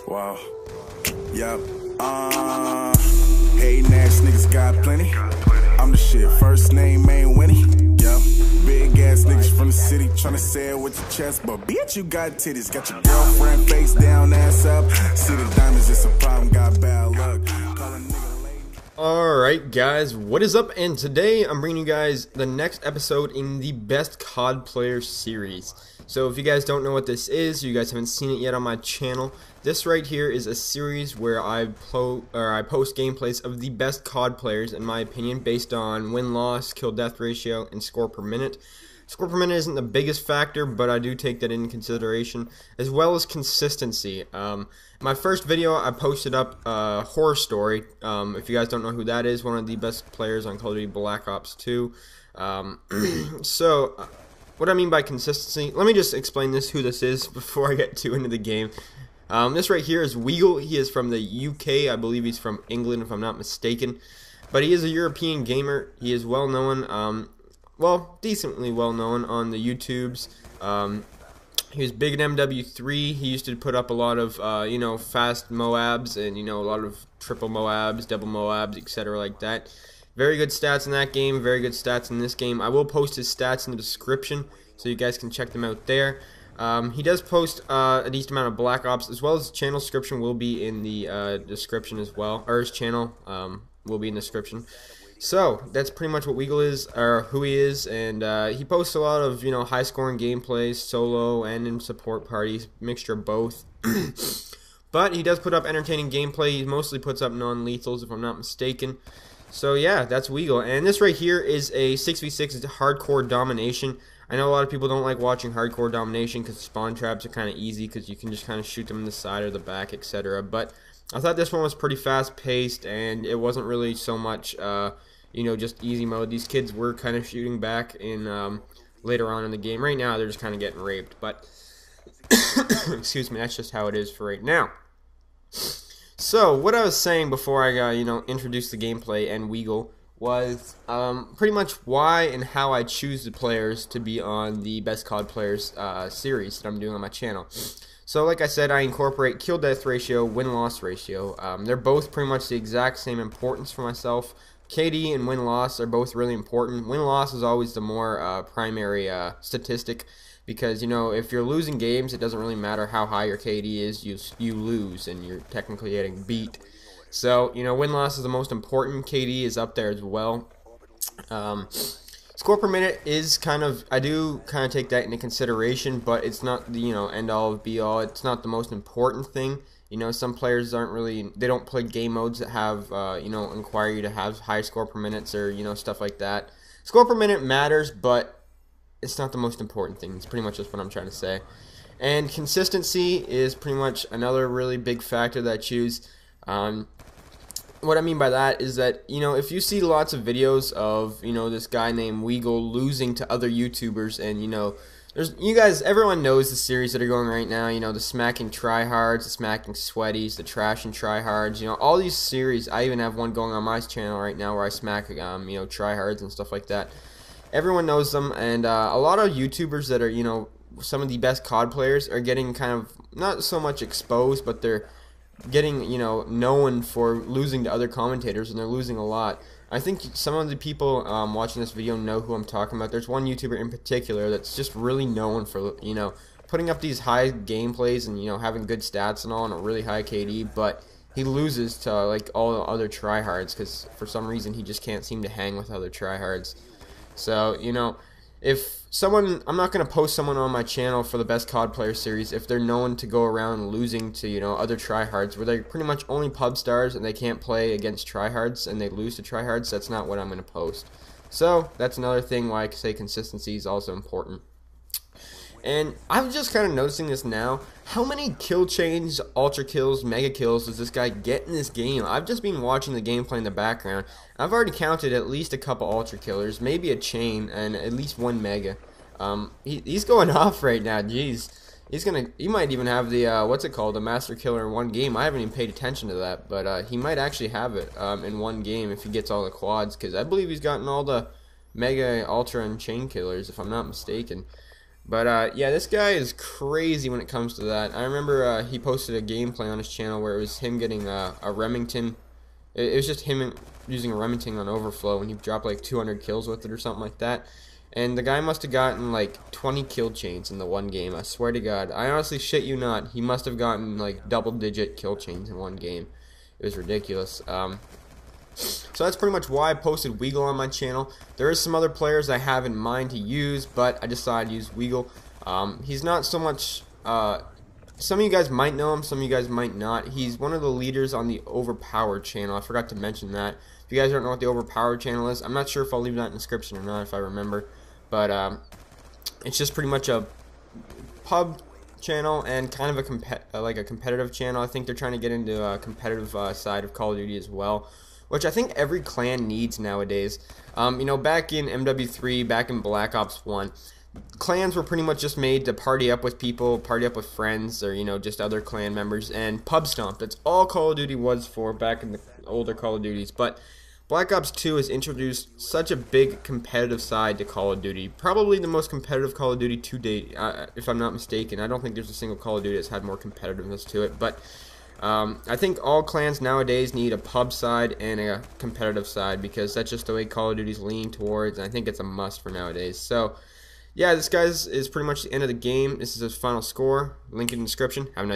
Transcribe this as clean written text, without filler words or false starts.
Wow. Yep. Hating ass niggas got plenty. I'm the shit. First name ain't Winnie. Yep. Big ass niggas from the city tryna say it with your chest, but bitch, you got titties. Got your girlfriend face down, ass up. See the diamonds, it's a problem. Got bad luck. Call a nigga late. Alright guys, what is up? And today I'm bringing you guys the next episode in the Best CoD Player series. So if you guys don't know what this is, you guys haven't seen it yet on my channel, this right here is a series where I post gameplays of the best CoD players in my opinion based on win-loss, kill-death ratio, and score per minute. Score per minute isn't the biggest factor, but I do take that into consideration, as well as consistency. My first video, I posted up Horror Story. If you guys don't know who that is, one of the best players on Call of Duty Black Ops 2. What I mean by consistency, let me just explain who this is before I get too into the game. This right here is Weagal. He is from the UK. I believe he's from England if I'm not mistaken. But he is a European gamer. He is well known, well, decently well known on the YouTubes. He was big in MW3. He used to put up a lot of, you know, fast Moabs and, you know, a lot of triple Moabs, double Moabs, etc. like that. Very good stats in that game, very good stats in this game. I will post his stats in the description so you guys can check them out there. He does post a decent amount of Black Ops, as well as his channel description will be in the description as well, or his channel will be in the description. So that's pretty much what Weagal is, or who he is, and he posts a lot of, you know, high-scoring gameplays, solo and in support parties, mixture of both. But he does put up entertaining gameplay. He mostly puts up non-lethals, if I'm not mistaken. So yeah, that's Weagal, and this right here is a 6v6 hardcore domination. I know a lot of people don't like watching hardcore domination because spawn traps are kind of easy because you can just kind of shoot them in the side or the back, etc. But I thought this one was pretty fast-paced, and it wasn't really so much, you know, just easy mode. These kids were kind of shooting back in later on in the game. Right now, they're just kind of getting raped, but excuse me, that's just how it is for right now. So, what I was saying before I got, you know, introduced the gameplay and Weagal was pretty much why and how I choose the players to be on the Best CoD Players series that I'm doing on my channel. So, like I said, I incorporate kill-death ratio, win-loss ratio. They're both pretty much the exact same importance for myself. KD and win-loss are both really important. Win-loss is always the more primary statistic. Because, you know, if you're losing games, it doesn't really matter how high your KD is, you lose, and you're technically getting beat. So, you know, win-loss is the most important. KD is up there as well. Score per minute is kind of, I do kind of take that into consideration, but it's not the, you know, end-all, be-all. It's not the most important thing. You know, some players aren't really, they don't play game modes that have, you know, require you to have high score per minutes or, you know, stuff like that. Score per minute matters, but it's not the most important thing. It's pretty much just what I'm trying to say. And consistency is pretty much another really big factor that I choose. What I mean by that is that, you know, if you see lots of videos of, you know, this guy named Weagal losing to other YouTubers, and, you know, you guys, everyone knows the series that are going right now, you know, the smacking tryhards, the smacking sweaties, the trash and tryhards, you know, all these series. I even have one going on my channel right now where I smack, you know, tryhards and stuff like that. Everyone knows them, and a lot of YouTubers that are, you know, some of the best CoD players are getting kind of, not so much exposed, but they're getting, you know, known for losing to other commentators, and they're losing a lot. I think some of the people watching this video know who I'm talking about. There's one YouTuber in particular that's just really known for, you know, putting up these high gameplays and, you know, having good stats and all, and a really high KD, but he loses to, like, all the other tryhards because for some reason he just can't seem to hang with other tryhards. So, you know, if someone, I'm not going to post someone on my channel for the Best CoD Player series if they're known to go around losing to, you know, other tryhards, where they're pretty much only pub stars and they can't play against tryhards and they lose to tryhards. That's not what I'm going to post. So, that's another thing why I say consistency is also important. And I'm just kind of noticing this now. How many kill chains, ultra kills, mega kills does this guy get in this game? I've just been watching the gameplay in the background. I've already counted at least a couple ultra killers, maybe a chain, and at least one mega. He's going off right now. Jeez, he might even have the what's it called, the master killer in one game. I haven't even paid attention to that, but he might actually have it in one game if he gets all the quads, because I believe he's gotten all the mega, ultra, and chain killers, if I'm not mistaken. But yeah, this guy is crazy when it comes to that. I remember he posted a gameplay on his channel where it was him getting a Remington. It was just him using a Remington on overflow, and he dropped like 200 kills with it or something like that. And the guy must have gotten like 20 kill chains in the one game. I swear to God. I honestly shit you not. He must have gotten like double-digit kill chains in one game. It was ridiculous. So that's pretty much why I posted Weagal on my channel. There is some other players I have in mind to use, but I decided to use Weagal. He's not so much... some of you guys might know him, some of you guys might not. He's one of the leaders on the Overpowered channel. I forgot to mention that. If you guys don't know what the Overpowered channel is, I'm not sure if I'll leave that in the description or not, if I remember. But it's just pretty much a pub channel and kind of a competitive channel. I think they're trying to get into a competitive side of Call of Duty as well, which I think every clan needs nowadays. You know, back in MW3, back in Black Ops 1, clans were pretty much just made to party up with people, party up with friends, or, you know, just other clan members, and pub stomp. That's all Call of Duty was for back in the older Call of Duties. But Black Ops 2 has introduced such a big competitive side to Call of Duty. Probably the most competitive Call of Duty to date, if I'm not mistaken. I don't think there's a single Call of Duty that's had more competitiveness to it, but I think all clans nowadays need a pub side and a competitive side, because that's just the way Call of Duty's leaning towards, and I think it's a must for nowadays. So, yeah, this guy's is pretty much the end of the game. This is his final score. Link in the description. Have a nice